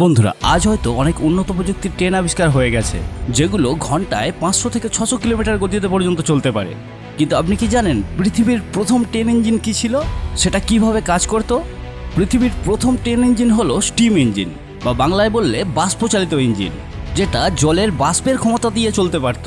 বন্ধুরা, আজ হয়তো অনেক উন্নত প্রযুক্তির ট্রেন আবিষ্কার হয়ে গেছে, যেগুলো ঘন্টায় 500 থেকে 600 কিলোমিটার গতিতে পর্যন্ত চলতে পারে। কিন্তু আপনি কি জানেন পৃথিবীর প্রথম ট্রেন ইঞ্জিন কি ছিল, সেটা কিভাবে কাজ করত? পৃথিবীর প্রথম ট্রেন ইঞ্জিন হলো স্টিম ইঞ্জিন, বা বাংলায় বললে বাষ্পচালিত ইঞ্জিন, যেটা জলের বাষ্পের ক্ষমতা দিয়ে চলতে পারত।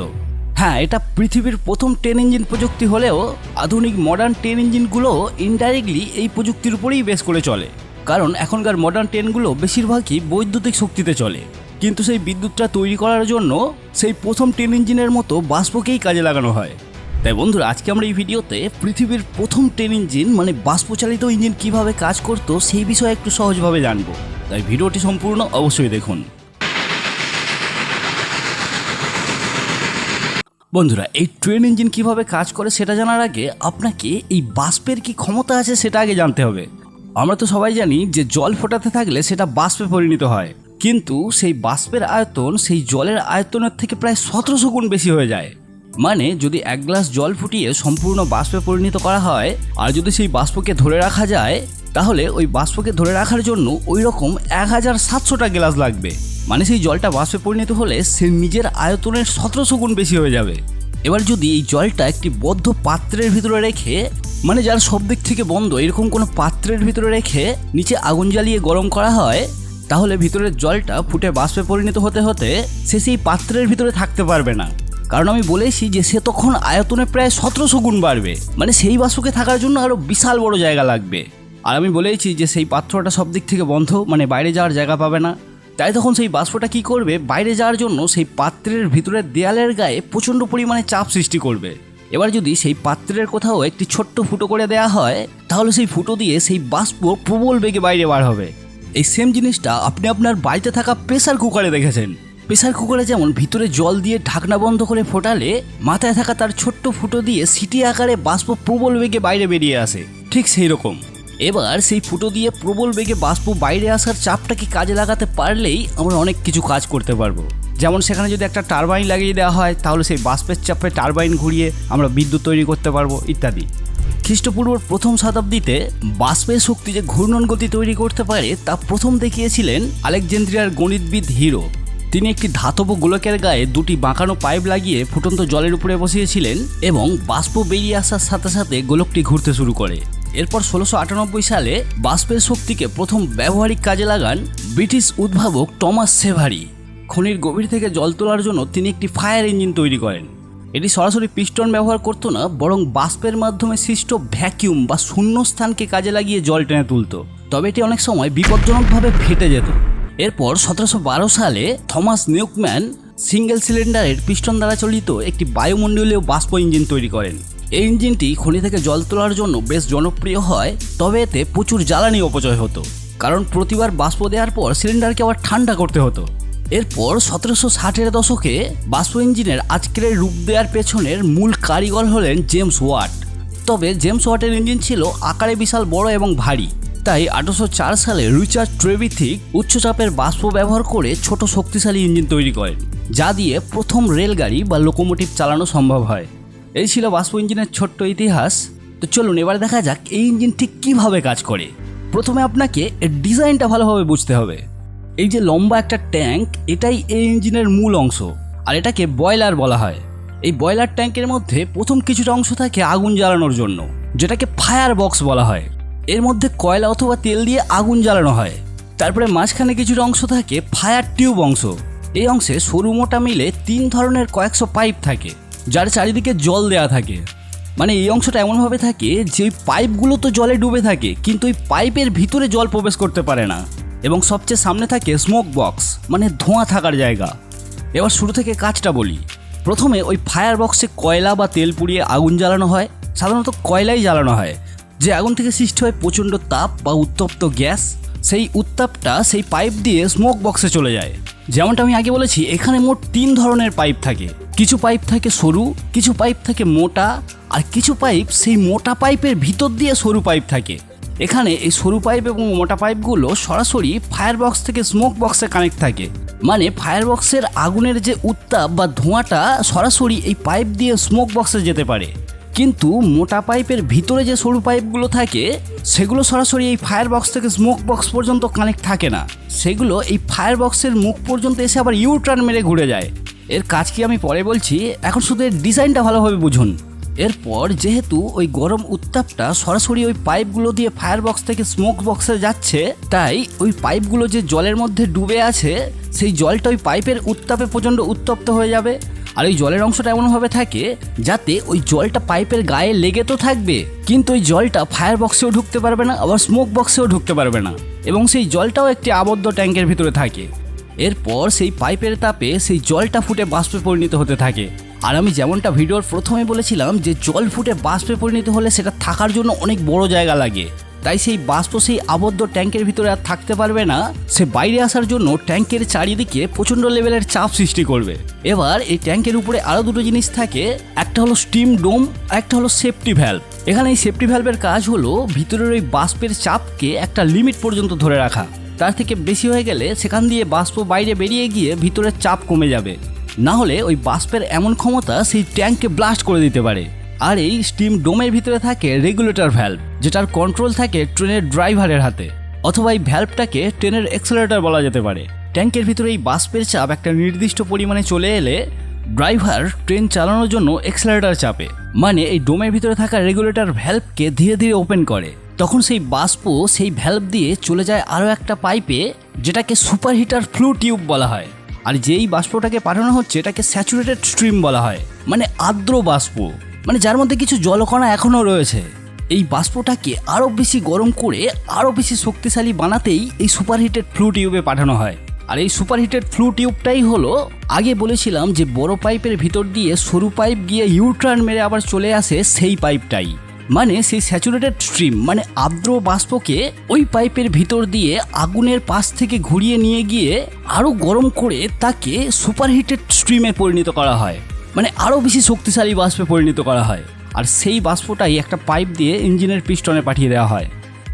হ্যাঁ, এটা পৃথিবীর প্রথম ট্রেন ইঞ্জিন প্রযুক্তি হলেও আধুনিক মডার্ন ট্রেন ইঞ্জিনগুলো ইনডাইরেক্টলি এই প্রযুক্তির উপরেই বেস করে চলে। কারণ এখনকার মডার্ন ট্রেনগুলো বেশিরভাগই বৈদ্যুতিক শক্তিতে চলে, কিন্তু সেই বিদ্যুৎটা তৈরি করার জন্য সেই প্রথম ট্রেন ইঞ্জিনের মতো বাষ্পকেই কাজে লাগানো হয়। তাই বন্ধুরা, আজকে আমরা এই ভিডিওতে পৃথিবীর প্রথম ট্রেন ইঞ্জিন মানে বাষ্পচালিত ইঞ্জিন কিভাবে কাজ করতো সেই বিষয়ে একটু সহজভাবে জানবো। তাই ভিডিওটি সম্পূর্ণ অবশ্যই দেখুন। বন্ধুরা, এই ট্রেন ইঞ্জিন কিভাবে কাজ করে সেটা জানার আগে আপনাকে এই বাষ্পের কি ক্ষমতা আছে সেটা আগে জানতে হবে। আমরা তো সবাই জানি যে জল ফোটাতে থাকলে সেটা বাষ্পে পরিণত হয়, কিন্তু সেই বাষ্পের আয়তন সেই জলের আয়তনের থেকে প্রায় 1700 গুণ বেশি হয়ে যায়। মানে যদি 1 গ্লাস জল ফুটিয়ে সম্পূর্ণ বাষ্পে পরিণত করা হয়, আর যদি সেই বাষ্পকে ধরে রাখা যায়, তাহলে ওই বাষ্পকে ধরে রাখার জন্য ওই রকম 1700টা গ্লাস লাগবে। মানে সেই জলটা বাষ্পে পরিণত হলে সে নিজের আয়তনের 1700 গুণ বেশি হয়ে যাবে। এবার যদি এই জলটা একটি বদ্ধ পাত্রের ভিতরে রেখে, মানে যার সব দিক থেকে বন্ধ এরকম কোনো পাত্রের ভিতরে রেখে নিচে আগুন জ্বালিয়ে গরম করা হয়, তাহলে ভিতরের জলটা ফুটে বাষ্পে পরিণত হতে হতে সে সেই পাত্রের ভিতরে থাকতে পারবে না। কারণ আমি বলেছি যে সে তখন আয়তনে প্রায় 1700 গুণ বাড়বে, মানে সেই বাষ্পকে থাকার জন্য আরও বিশাল বড় জায়গা লাগবে। আর আমি বলেইছি যে সেই পাত্রটা সব দিক থেকে বন্ধ, মানে বাইরে যাওয়ার জায়গা পাবে না। তাই তখন সেই বাষ্পটা কি করবে, বাইরে যাওয়ার জন্য সেই পাত্রের ভিতরের দেয়ালের গায়ে প্রচণ্ড পরিমাণে চাপ সৃষ্টি করবে। এবার যদি সেই পাত্রের কোথাও একটি ছোট্ট ফুটো করে দেওয়া হয়, তাহলে সেই ফুটো দিয়ে সেই বাষ্প প্রবল বেগে বাইরে বার হবে। এই সেম জিনিসটা আপনি আপনার বাড়িতে থাকা প্রেসার কুকারে দেখেছেন। প্রেসার কুকারে যেমন ভিতরে জল দিয়ে ঢাকনা বন্ধ করে ফোটালে মাথায় থাকা তার ছোট্ট ফুটো দিয়ে সিটি আকারে বাষ্প প্রবল বেগে বাইরে বেরিয়ে আসে, ঠিক সেই রকম। এবার সেই ফুটো দিয়ে প্রবল বেগে বাষ্প বাইরে আসার চাপটাকে কাজে লাগাতে পারলেই আমরা অনেক কিছু কাজ করতে পারবো। যেমন সেখানে যদি একটা টারবাইন লাগিয়ে দেওয়া হয়, তাহলে সেই বাষ্পের চাপে টারবাইন ঘুরিয়ে আমরা বিদ্যুৎ তৈরি করতে পারবো ইত্যাদি। খ্রিস্টপূর্ব প্রথম শতাব্দীতে বাষ্পের শক্তি যে ঘূর্ণন গতি তৈরি করতে পারে তা প্রথম দেখিয়েছিলেন আলেকজান্দ্রিয়ার গণিতবিদ হিরো। তিনি একটি ধাতব গোলকের গায়ে দুটি বাঁকানো পাইপ লাগিয়ে ফুটন্ত জলের উপরে বসিয়েছিলেন এবং বাষ্প বেরিয়ে আসার সাথে সাথে গোলকটি ঘুরতে শুরু করে। এরপর 1698 সালে বাষ্পের শক্তিকে প্রথম ব্যবহারিক কাজে লাগান ব্রিটিশ উদ্ভাবক টমাস সেভারি। খনির গভীর থেকে জল তোলার জন্য তিনি একটি ফায়ার ইঞ্জিন তৈরি করেন। এটি সরাসরি পিস্টন ব্যবহার করতো না, বরং বাষ্পের মাধ্যমে সৃষ্ট ভ্যাকিউম বা শূন্যস্থানকে কাজে লাগিয়ে জল টেনে তুলত। তবে এটি অনেক সময় বিপজ্জনকভাবে ফেটে যেত। এরপর 1712 সালে থমাস নিউকম্যান সিঙ্গেল সিলিন্ডারের পিস্টন দ্বারা চালিত একটি বায়ুমণ্ডলীয় বাষ্প ইঞ্জিন তৈরি করেন। এই ইঞ্জিনটি খনি থেকে জল তোলার জন্য বেশ জনপ্রিয় হয়, তবে এতে প্রচুর জ্বালানি অপচয় হতো, কারণ প্রতিবার বাষ্প দেওয়ার পর সিলিন্ডারকে আবার ঠান্ডা করতে হতো। এরপর 1760-এর দশকে বাষ্প ইঞ্জিনের আজকের রূপ দেওয়ার পেছনের মূল কারিগর হলেন জেমস ওয়াট। তবে জেমস ওয়াটের ইঞ্জিন ছিল আকারে বিশাল বড় এবং ভারী, তাই 1804 সালে রিচার্ড ট্রেভিথিক উচ্চচাপের বাষ্প ব্যবহার করে ছোট শক্তিশালী ইঞ্জিন তৈরি করেন, যা দিয়ে প্রথম রেলগাড়ি বা লোকোমোটিভ চালানো সম্ভব হয়। এই ছিল বাষ্প ইঞ্জিনের ছোট্ট ইতিহাস। তো চলুন এবার দেখা যাক এই ইঞ্জিন ঠিক কীভাবে কাজ করে। প্রথমে আপনাকে এর ডিজাইনটা ভালোভাবে বুঝতে হবে। এই যে লম্বা একটা ট্যাঙ্ক, এটাই এই ইঞ্জিনের মূল অংশ, আর এটাকে বয়লার বলা হয়। এই বয়লার ট্যাঙ্কের মধ্যে প্রথম কিছুটা অংশ থাকে আগুন জ্বালানোর জন্য, যেটাকে ফায়ার বক্স বলা হয়। এর মধ্যে কয়লা অথবা তেল দিয়ে আগুন জ্বালানো হয়। তারপরে মাঝখানে কিছুটা অংশ থাকে ফায়ার টিউব অংশ। এই অংশে সরু মোটা মিলে 3 ধরনের কয়েকশো পাইপ থাকে, যার চারিদিকে জল দেওয়া থাকে। মানে এই অংশটা এমনভাবে থাকে যে ওই পাইপগুলো তো জলে ডুবে থাকে, কিন্তু ওই পাইপের ভিতরে জল প্রবেশ করতে পারে না। এবং সবচেয়ে সামনে থাকে স্মোক বক্স, মানে ধোঁয়া থাকার জায়গা। এবার শুরু থেকে কাজটা বলি। প্রথমে ওই ফায়ার বক্সে কয়লা বা তেল পুড়িয়ে আগুন জ্বালানো হয়। সাধারণত কয়লাই জ্বালানো হয়, যে আগুন থেকে সৃষ্টি হয় প্রচণ্ড তাপ বা উত্তপ্ত গ্যাস। সেই উত্তাপটা সেই পাইপ দিয়ে স্মোক বক্সে চলে যায়। যেমনটা আমি আগে বলেছি, এখানে মোট 3 ধরনের পাইপ থাকে। কিছু পাইপ থাকে সরু, কিছু পাইপ থাকে মোটা, আর কিছু পাইপ সেই মোটা পাইপের ভিতর দিয়ে সরু পাইপ থাকে। এখানে এই সরু পাইপ এবং মোটা পাইপগুলো সরাসরি ফায়ার বক্স থেকে স্মোক বক্সে কানেক্ট থাকে। মানে ফায়ার বক্সের আগুনের যে উত্তাপ বা ধোঁয়াটা সরাসরি এই পাইপ দিয়ে স্মোক বক্সে যেতে পারে। কিন্তু মোটা পাইপের ভিতরে যে সরু পাইপগুলো থাকে সেগুলো সরাসরি এই ফায়ার বক্স থেকে স্মোক বক্স পর্যন্ত কানেক্ট থাকে না, সেগুলো এই ফায়ার বক্সের মুখ পর্যন্ত এসে আবার ইউ টার্ন মেরে ঘুরে যায়। এর কাজ কি আমি পরে বলছি, এখন শুধু এর ডিজাইনটা ভালোভাবে বুঝুন। এরপর যেহেতু ওই গরম উত্তাপটা সরাসরি ওই পাইপগুলো দিয়ে ফায়ার বক্স থেকে স্মোক বক্সে যাচ্ছে, তাই ওই পাইপগুলো যে জলের মধ্যে ডুবে আছে সেই জলটা ওই পাইপের উত্তাপে প্রচণ্ড উত্তপ্ত হয়ে যাবে। আর ওই জলের অংশটা এমনভাবে থাকে যাতে ওই জলটা পাইপের গায়ে লেগে তো থাকবে, কিন্তু ওই জলটা ফায়ার বক্সেও ঢুকতে পারবে না, আবার স্মোক বক্সেও ঢুকতে পারবে না, এবং সেই জলটাও একটি আবদ্ধ ট্যাঙ্কের ভিতরে থাকে। এরপর সেই পাইপের তাপে সেই জলটা ফুটে বাষ্পে পরিণত হতে থাকে। আর আমি যেমনটা ভিডিওর প্রথমে বলেছিলাম যে জল ফুটে বাষ্পে পরিণত হলে সেটা থাকার জন্য অনেক বড় জায়গা লাগে, তাই সেই বাষ্প সেই আবদ্ধ ট্যাঙ্কের ভিতরে আর থাকতে পারবে না, সে বাইরে আসার জন্য ট্যাঙ্কের চারিদিকে প্রচণ্ড লেভেলের চাপ সৃষ্টি করবে। এবার এই ট্যাঙ্কের উপরে আরও দুটো জিনিস থাকে, একটা হলো স্টিম ডোম আর একটা হলো সেফটি ভ্যালভ। এখানে এই সেফটি ভ্যালভের কাজ হলো ভিতরের ওই বাষ্পের চাপকে একটা লিমিট পর্যন্ত ধরে রাখা, তার থেকে বেশি হয়ে গেলে সেখান দিয়ে বাষ্প বাইরে বেরিয়ে গিয়ে ভিতরের চাপ কমে যাবে, না হলে ওই বাষ্পের এমন ক্ষমতা সেই ট্যাঙ্ককে ব্লাস্ট করে দিতে পারে। আর এই স্টিম ডোমের ভিতরে থাকে রেগুলেটর ভ্যালভ, যেটার কন্ট্রোল থাকে ট্রেনের ড্রাইভারের হাতে, অথবা এই ভ্যালভটাকে ট্রেনের অ্যাক্সেলারেটর বলা যেতে পারে। ট্যাঙ্কের ভিতরে এই বাষ্পের চাপ একটা নির্দিষ্ট পরিমাণে চলে এলে ড্রাইভার ট্রেন চালানোর জন্য অ্যাক্সেলারেটর চাপে, মানে এই ডোমের ভিতরে থাকা রেগুলেটর ভ্যালভকে ধীরে ধীরে ওপেন করে। তখন সেই বাষ্প সেই ভ্যালভ দিয়ে চলে যায় আরও একটা পাইপে, যেটাকে সুপার হিটার ফ্লু টিউব বলা হয়। আর যেই বাষ্পটাকে পাঠানো হচ্ছে এটাকে স্যাচুরেটেড স্ট্রিম বলা হয়, মানে আর্দ্র বাষ্প, মানে যার মধ্যে কিছু জলকণা এখনও রয়েছে। এই বাষ্পটাকে আরও বেশি গরম করে আরও বেশি শক্তিশালী বানাতেই এই সুপারহিটেড ফ্লু টিউবে পাঠানো হয়। আর এই সুপারহিটেড ফ্লু টিউবটাই হলো আগে বলেছিলাম যে বড় পাইপের ভিতর দিয়ে সরু পাইপ গিয়ে ইউটার্ন মেরে আবার চলে আসে সেই পাইপটাই, মানে সেই স্যাচুরেটেড স্ট্রিম মানে আর্দ্র বাষ্পকে ওই পাইপের ভিতর দিয়ে আগুনের পাশ থেকে ঘুরিয়ে নিয়ে গিয়ে আরও গরম করে তাকে সুপারহিটেড স্ট্রিমে পরিণত করা হয়, মানে আরও বেশি শক্তিশালী বাষ্পে পরিণত করা হয়। আর সেই বাষ্পটাই একটা পাইপ দিয়ে ইঞ্জিনের পিস্টনে পাঠিয়ে দেওয়া হয়।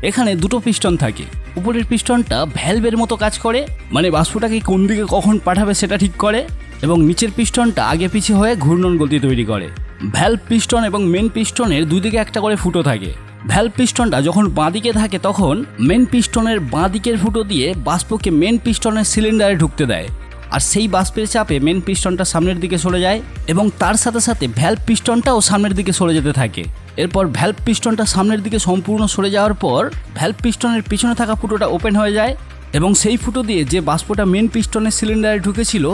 এখানে দুটো পিস্টন থাকে, উপরের পিস্টনটা ভ্যালভের মতো কাজ করে, মানে বাষ্পটাকে কোন দিকে কখন পাঠাবে সেটা ঠিক করে, এবং নিচের পিস্টনটা আগে পিছে হয়ে ঘূর্ণন গতি তৈরি করে। ভ্যালভ পিস্টন এবং মেন পিস্টনের দুই দিকে একটা করে ফুটো থাকে। ভ্যালভ পিস্টনটা যখন বাঁ দিকে থাকে তখন মেন পিস্টনের বাঁ দিকের ফুটো দিয়ে বাষ্পকে মেন পিস্টনের সিলিন্ডারে ঢুকতে দেয়, আর সেই বাষ্পের চাপে মেন পিস্টনটা সামনের দিকে সরে যায় এবং তার সাথে সাথে ভ্যালভ পিস্টনটাও সামনের দিকে সরে যেতে থাকে। এরপর ভ্যালভ পিস্টনটা সামনের দিকে সম্পূর্ণ সরে যাওয়ার পর ভ্যালভ পিস্টনের পিছনে থাকা ফুটোটা ওপেন হয়ে যায় এবং সেই ফুটো দিয়ে যে বাষ্পটা মেন পিস্টনের সিলিন্ডারে ঢুকেছিল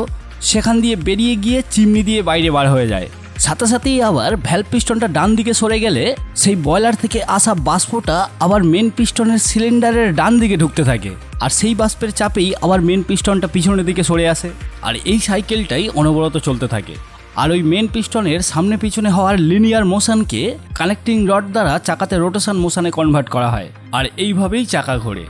সেখান দিয়ে বেরিয়ে গিয়ে চিমনি দিয়ে বাইরে বার হয়ে যায়। সাথে সাথেই আবার ভ্যালভ পিস্টনটা ডান দিকে সরে গেলে সেই বয়লার থেকে আসা বাষ্পটা আবার মেন পিস্টনের সিলিন্ডারের ডান দিকে ঢুকতে থাকে, আর সেই বাষ্পের চাপেই আবার মেন পিস্টনটা পিছনের দিকে সরে আসে, আর এই সাইকেলটাই অনবরত চলতে থাকে। আর ওই মেন পিস্টনের সামনে পিছনে হওয়ার লিনিয়ার মোশনকে কানেক্টিং রড দ্বারা চাকাতে রোটেশন মোশনে কনভার্ট করা হয়, আর এইভাবেই চাকা ঘোরে।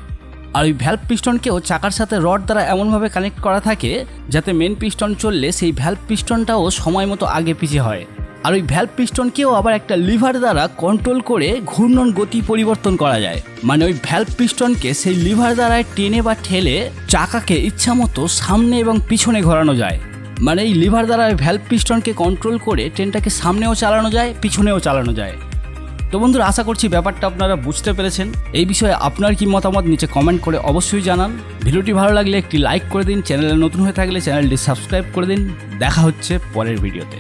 আর ওই ভ্যালভ পিস্টনকেও চাকার সাথে রড দ্বারা এমনভাবে কানেক্ট করা থাকে যাতে মেন পিস্টন চললে সেই ভ্যালভ পিস্টনটাও সময় মতো আগে পিছিয়ে হয়। আর ওই ভ্যালভ পিস্টনকেও আবার একটা লিভার দ্বারা কন্ট্রোল করে ঘূর্ণন গতি পরিবর্তন করা যায়, মানে ওই ভ্যালভ পিস্টনকে সেই লিভার দ্বারা টেনে বা ঠেলে চাকাকে ইচ্ছামতো সামনে এবং পিছনে ঘোরানো যায়, মানে এই লিভার দ্বারা ওই ভ্যালভ পিস্টনকে কন্ট্রোল করে ট্রেনটাকে সামনেও চালানো যায় পিছনেও চালানো যায়। তো বন্ধুরা, আশা করছি ব্যাপারটা আপনারা বুঝতে পেরেছেন। এই বিষয়ে আপনার কি মতামত নিচে কমেন্ট করে অবশ্যই জানান। ভিডিওটি ভালো লাগলে একটি লাইক করে দিন, চ্যানেলে নতুন হয়ে থাকলে চ্যানেলটি সাবস্ক্রাইব করে দিন। দেখা হচ্ছে পরের ভিডিওতে।